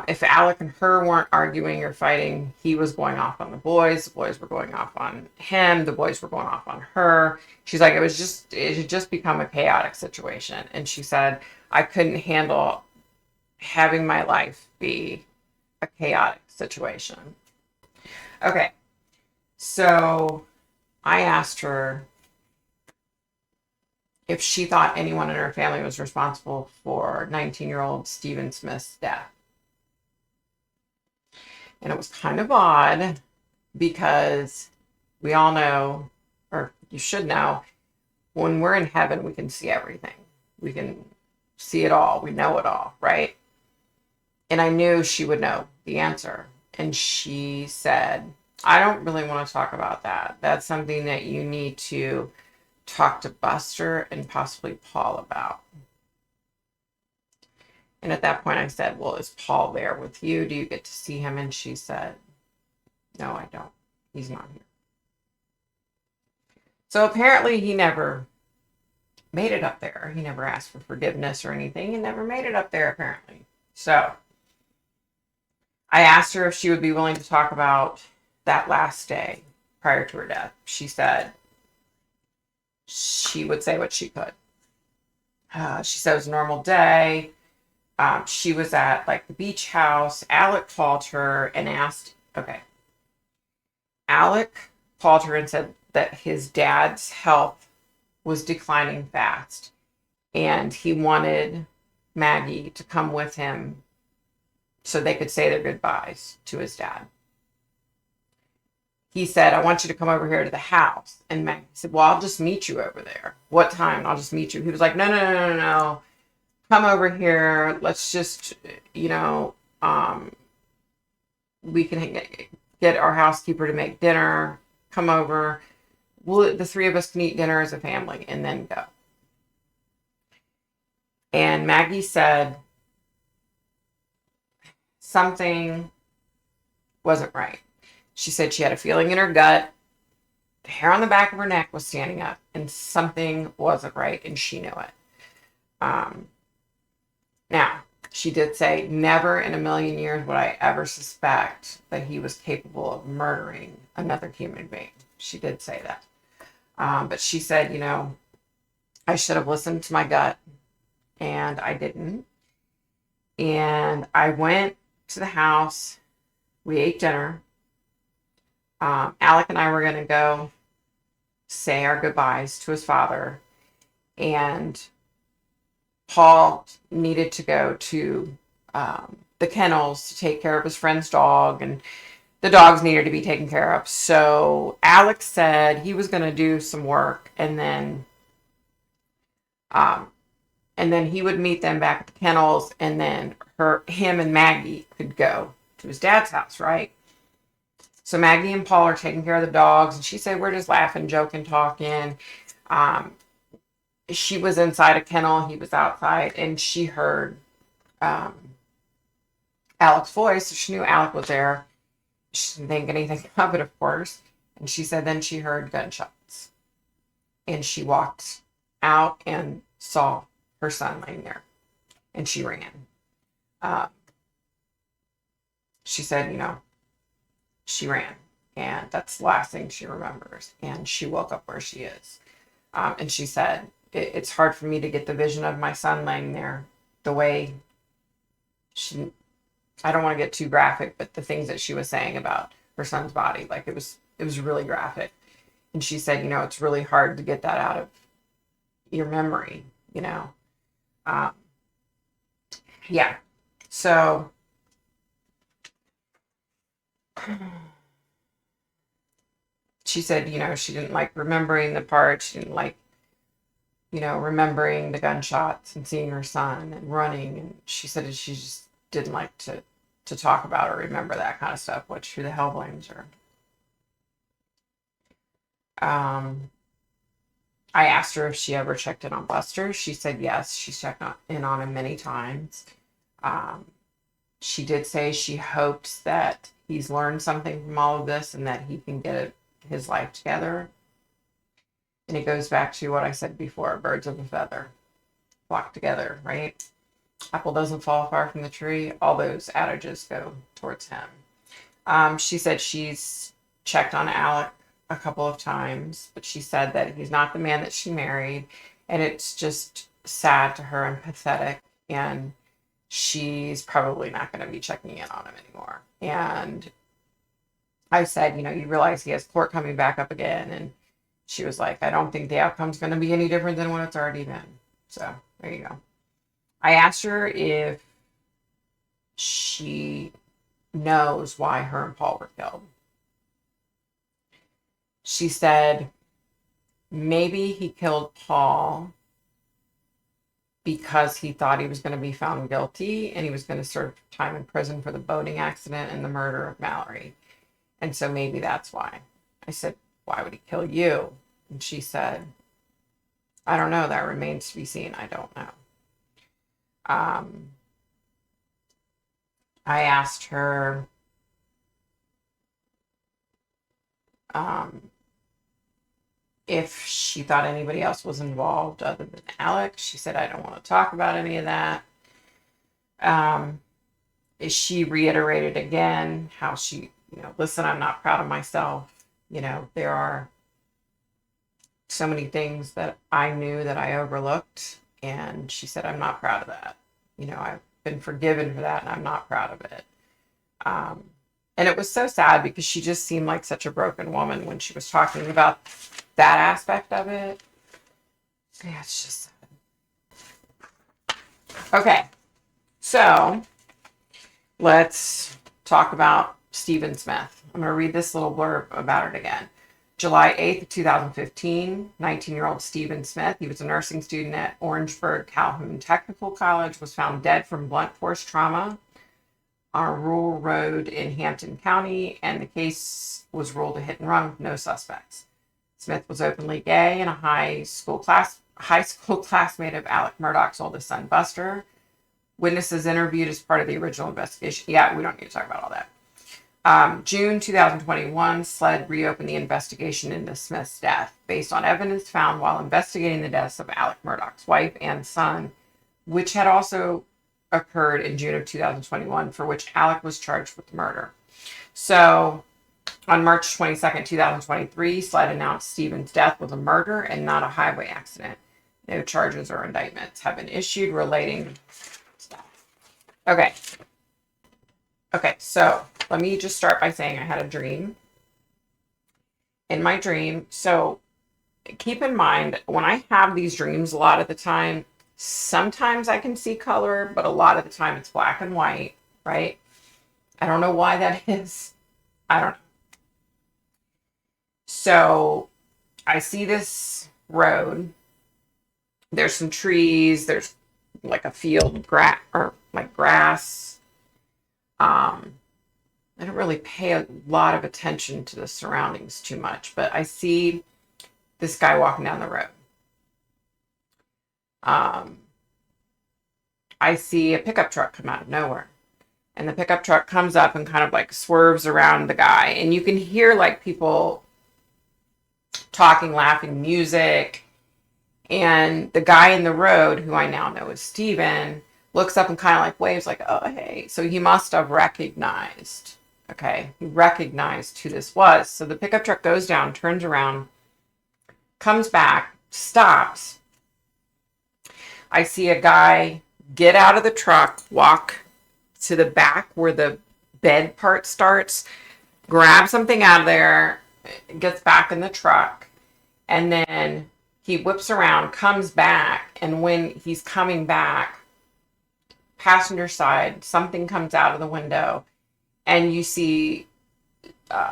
If Alec and her weren't arguing or fighting, he was going off on the boys. The boys were going off on him. The boys were going off on her. She's like, it had just become a chaotic situation. And she said, I couldn't handle having my life be a chaotic situation. Okay, so I asked her if she thought anyone in her family was responsible for 19-year-old Stephen Smith's death. And it was kind of odd because we all know, or you should know, when we're in heaven, we can see everything. We can see it all. We know it all, right? And I knew she would know the answer. And she said, I don't really want to talk about that. That's something that you need to talk to Buster and possibly Paul about. And at that point I said, well, is Paul there with you? Do you get to see him? And she said, no, I don't. He's not here. So apparently he never made it up there. He never asked for forgiveness or anything and never made it up there, apparently. So I asked her if she would be willing to talk about that last day prior to her death. She said she would say what she could. She said it was a normal day. She was at like the beach house. Alec called her and asked, Alec called her and said that his dad's health was declining fast and he wanted Maggie to come with him so they could say their goodbyes to his dad. He said, I want you to come over here to the house. And Maggie said, well, I'll just meet you over there. What time? I'll just meet you. He was like, no. Come over here. Let's just, we can get our housekeeper to make dinner. Come over. The three of us can eat dinner as a family and then go. And Maggie said something wasn't right. She said she had a feeling in her gut. The hair on the back of her neck was standing up and something wasn't right and she knew it. Now, she did say, never in a million years would I ever suspect that he was capable of murdering another human being. She did say that. But she said, I should have listened to my gut and I didn't. And I went to the house. We ate dinner. Alec and I were going to go say our goodbyes to his father. And Paul needed to go to the kennels to take care of his friend's dog. And the dogs needed to be taken care of. So Alec said he was going to do some work and then he would meet them back at the kennels and then him and Maggie could go to his dad's house, right? So Maggie and Paul are taking care of the dogs and she said, we're just laughing, joking, talking. She was inside a kennel. He was outside and she heard Alec's voice. So she knew Alec was there. She didn't think anything of it, of course. And she said then she heard gunshots. And she walked out and saw her son laying there. And she ran. She said, she ran. And that's the last thing she remembers. And she woke up where she is. And she said, it's hard for me to get the vision of my son laying there the way I don't want to get too graphic, but the things that she was saying about her son's body, like it was really graphic. And she said, it's really hard to get that out of your memory, yeah. So she said, she didn't like remembering the part. She didn't like, remembering the gunshots and seeing her son and running. And she said she just didn't like to talk about or remember that kind of stuff, which who the hell blames her? I asked her if she ever checked in on Buster. She said yes, she's checked in on him many times. She did say she hopes that he's learned something from all of this and that he can get his life together. And it goes back to what I said before, birds of a feather flock together, right? Apple doesn't fall far from the tree. All those adages go towards him. She said she's checked on Alec a couple of times, but she said that he's not the man that she married. And it's just sad to her and pathetic. And she's probably not going to be checking in on him anymore. And I said, you realize he has court coming back up again. And she was like, I don't think the outcome's going to be any different than what it's already been. So there you go. I asked her if she knows why her and Paul were killed. She said maybe he killed Paul because he thought he was going to be found guilty and he was going to serve time in prison for the boating accident and the murder of Malory. And so maybe that's why. I said, why would he kill you? And she said, I don't know. That remains to be seen. I don't know. I asked her if she thought anybody else was involved other than Alec. She said, I don't want to talk about any of that. She reiterated again how she, listen, I'm not proud of myself. There are so many things that I knew that I overlooked. And she said, I'm not proud of that. I've been forgiven for that and I'm not proud of it. And it was so sad because she just seemed like such a broken woman when she was talking about that aspect of it. Yeah, it's just sad. Okay, so let's talk about Stephen Smith. I'm going to read this little blurb about it again. July 8th, 2015, 19-year-old Stephen Smith, he was a nursing student at Orangeburg Calhoun Technical College, was found dead from blunt force trauma on a rural road in Hampton County, and the case was ruled a hit and run with no suspects. Smith was openly gay and a high school classmate of Alec Murdaugh's oldest son, Buster. Witnesses interviewed as part of the original investigation. Yeah, we don't need to talk about all that. June 2021, SLED reopened the investigation into Smith's death based on evidence found while investigating the deaths of Alec Murdaugh's wife and son, which had also occurred in June of 2021, for which Alec was charged with murder. So on March 22nd, 2023, SLED announced Stephen's death was a murder and not a highway accident. No charges or indictments have been issued relating to that. Okay, so let me just start by saying I had a dream. In my dream, so keep in mind, when I have these dreams, a lot of the time, sometimes I can see color, but a lot of the time it's black and white, right? I don't know why that is. I don't know. So I see this road. There's some trees. There's like a field of grass. I don't really pay a lot of attention to the surroundings too much, but I see this guy walking down the road. I see a pickup truck come out of nowhere, and the pickup truck comes up and kind of like swerves around the guy, and you can hear like people talking, laughing, music, and the guy in the road, who I now know is Steven, looks up and kind of like waves like, oh, hey. So he must have recognized, he recognized who this was. So the pickup truck goes down, turns around, comes back, stops. I see a guy get out of the truck, walk to the back where the bed part starts, grab something out of there, gets back in the truck, and then he whips around, comes back, and when he's coming back, passenger side, something comes out of the window, and you see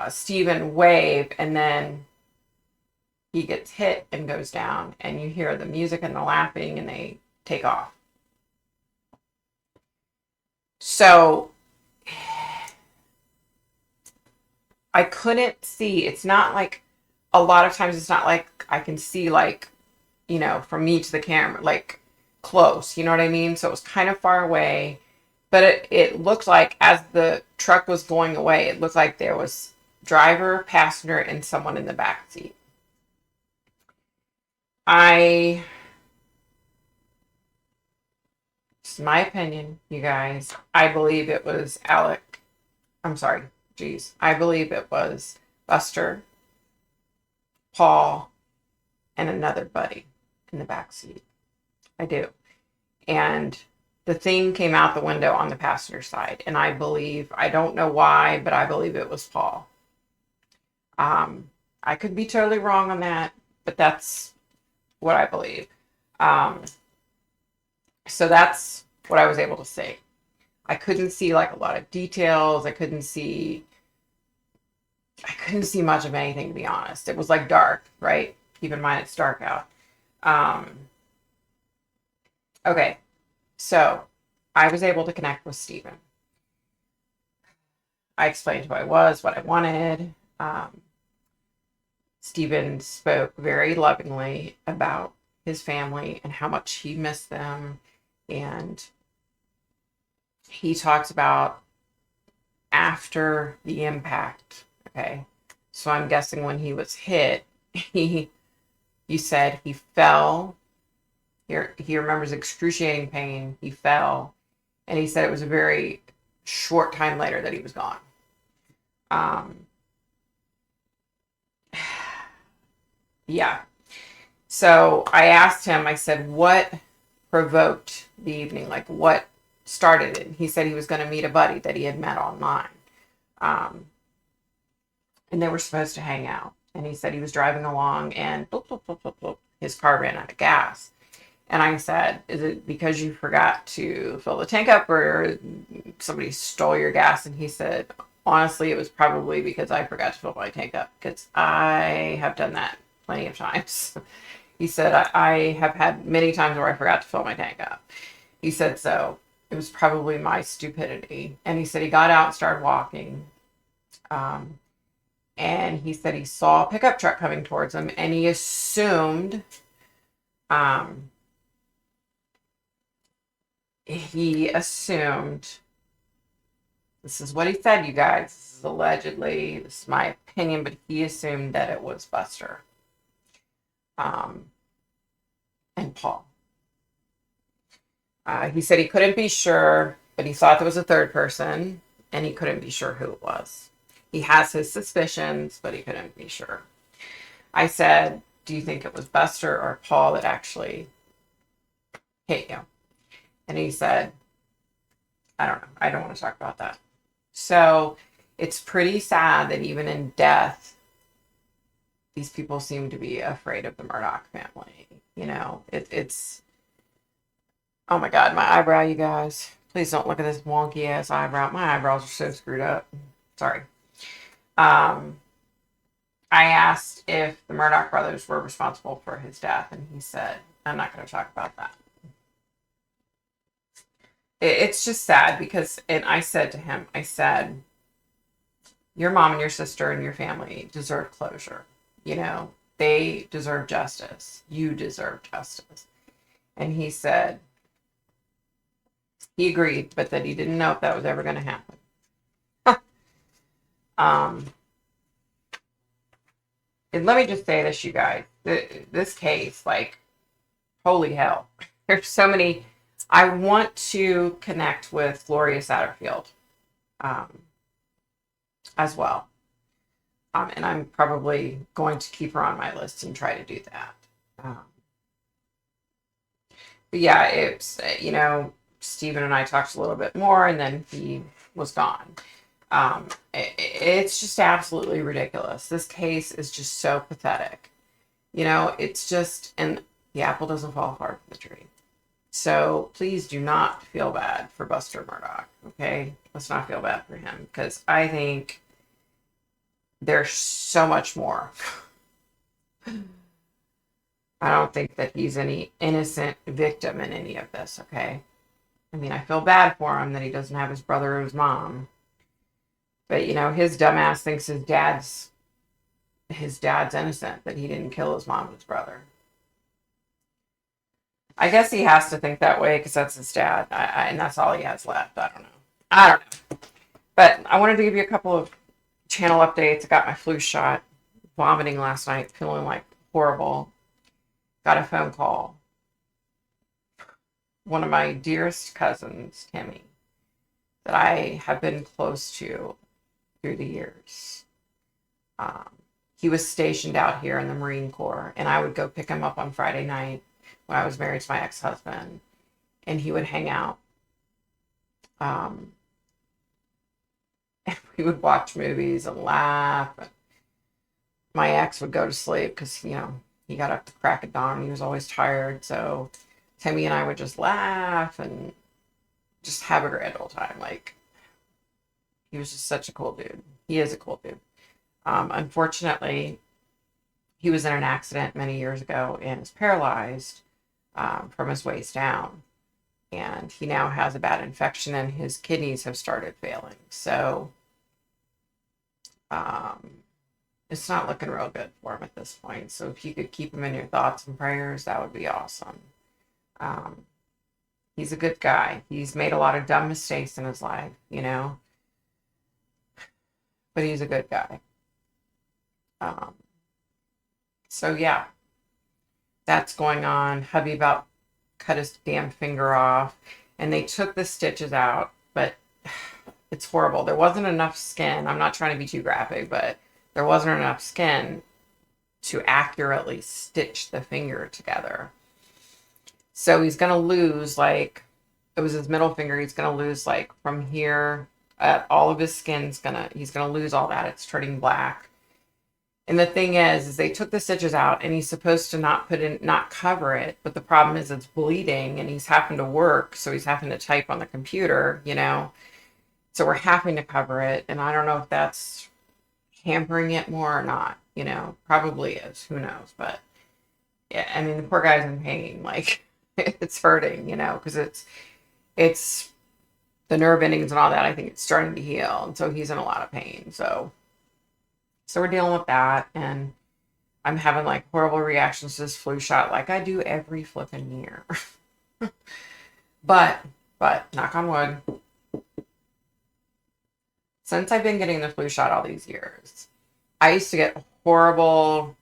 Stephen wave, and then he gets hit and goes down, and you hear the music and the laughing, and they take off. So I couldn't see. It's not like, a lot of times it's not like I can see like, from me to the camera, like close, you know what I mean? So it was kind of far away, but it looked like as the truck was going away, it looked like there was driver, passenger, and someone in the back seat. It's my opinion, you guys. I believe it was I believe it was Buster, Paul, and another buddy in the back seat. I do. And the thing came out the window on the passenger side. And I believe, I don't know why, but I believe it was Paul. I could be totally wrong on that, but that's what I believe. So that's what I was able to see. I couldn't see like a lot of details. I couldn't see much of anything, to be honest. It was like dark, right? Keep in mind it's dark out. Okay, so I was able to connect with Stephen. I explained who I was, what I wanted. Stephen spoke very lovingly about his family and how much he missed them. And he talks about after the impact. Okay. So I'm guessing when he was hit, he said he fell. He remembers excruciating pain. He fell. And he said it was a very short time later that he was gone. Yeah. So I asked him, I said, what provoked the evening? Like, what started it? He said he was going to meet a buddy that he had met online. And they were supposed to hang out. And he said he was driving along and boop, boop, boop, boop, boop, his car ran out of gas. And I said, is it because you forgot to fill the tank up or somebody stole your gas? And he said, honestly, it was probably because I forgot to fill my tank up, because I have done that plenty of times. He said, I have had many times where I forgot to fill my tank up. He said, so it was probably my stupidity. And he said he got out and started walking. And he said he saw a pickup truck coming towards him, and he assumed, this is what he said, you guys, this is allegedly, this is my opinion, but he assumed that it was Buster. And Paul. He said he couldn't be sure, but he thought there was a third person, and he couldn't be sure who it was. He has his suspicions, but he couldn't be sure. I said, do you think it was Buster or Paul that actually hit you? And he said, I don't know. I don't want to talk about that. So it's pretty sad that even in death, these people seem to be afraid of the Murdaugh family. You know, it's, oh my God, my eyebrow, you guys. Please don't look at this wonky ass eyebrow. My eyebrows are so screwed up. Sorry. I asked if the Murdaugh brothers were responsible for his death, and he said, I'm not going to talk about that. It's just sad because, and I said to him, I said, your mom and your sister and your family deserve closure. You know, they deserve justice. You deserve justice. And he said, he agreed, but that he didn't know if that was ever going to happen. And let me just say this, you guys. This case, like, holy hell. There's so many. I want to connect with Gloria Satterfield as well. And I'm probably going to keep her on my list and try to do that. But yeah, it's, you know, Stephen and I talked a little bit more, and then he was gone. It's just absolutely ridiculous. This case is just so pathetic. You know, it's just, and the apple doesn't fall far from the tree. So please do not feel bad for Buster Murdaugh, okay? Let's not feel bad for him, because I think there's so much more. I don't think that he's any innocent victim in any of this, okay? I mean, I feel bad for him that he doesn't have his brother or his mom. But, you know, his dumbass thinks his dad's innocent, that he didn't kill his mom and his brother. I guess he has to think that way because that's his dad. And that's all he has left. I don't know. But I wanted to give you a couple of channel updates. I got my flu shot. Vomiting last night. Feeling like horrible. Got a phone call. One of my dearest cousins, Kimmy, that I have been close to through the years. He was stationed out here in the Marine Corps, and I would go pick him up on Friday night when I was married to my ex-husband, and he would hang out Um, and we would watch movies and laugh. And my ex would go to sleep because, he got up to crack of dawn. He was always tired. So Timmy and I would just laugh and just have a grand old time. Like, he was just such a cool dude. He is a cool dude. Unfortunately, he was in an accident many years ago and is paralyzed from his waist down. And he now has a bad infection and his kidneys have started failing. So it's not looking real good for him at this point. So if you could keep him in your thoughts and prayers, that would be awesome. He's a good guy. He's made a lot of dumb mistakes in his life, but he's a good guy. So yeah, that's going on. Hubby about cut his damn finger off, and they took the stitches out, but it's horrible. There wasn't enough skin. I'm not trying to be too graphic, but there wasn't enough skin to accurately stitch the finger together. So he's going to lose, like, it was his middle finger. He's going to lose, like, from here, all of his skin's he's going to lose all that. It's turning black. And the thing is they took the stitches out and he's supposed to not cover it. But the problem is it's bleeding and he's having to work. So he's having to type on the computer, So we're having to cover it. And I don't know if that's hampering it more or not, probably is. Who knows? But yeah, I mean, the poor guy's in pain. Like, it's hurting, because it's the nerve endings and all that. I think it's starting to heal. And so he's in a lot of pain. So we're dealing with that, and I'm having like horrible reactions to this flu shot like I do every flipping year. But knock on wood, since I've been getting the flu shot all these years, I used to get horrible,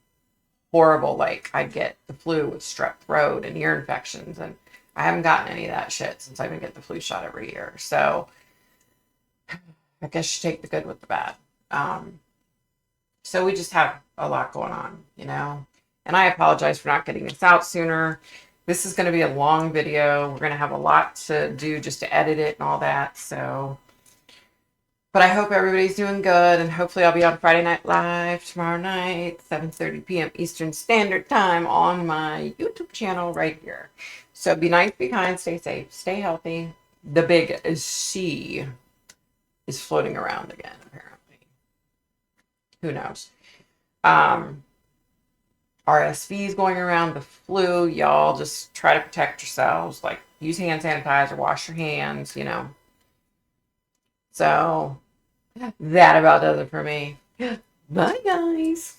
like I'd get the flu with strep throat and ear infections, and I haven't gotten any of that shit since I've been getting the flu shot every year. So I guess you take the good with the bad. So we just have a lot going on, and I apologize for not getting this out sooner. This is going to be a long video. We're going to have a lot to do just to edit it and all that. So, but I hope everybody's doing good, and hopefully I'll be on Friday Night Live tomorrow night, 7:30 p.m. Eastern Standard Time on my YouTube channel right here. So be nice, be kind, stay safe, stay healthy. The big C is floating around again, apparently. Who knows? RSV is going around, the flu. Y'all just try to protect yourselves. Like, use hand sanitizer, wash your hands, So that about does it for me. Bye, guys.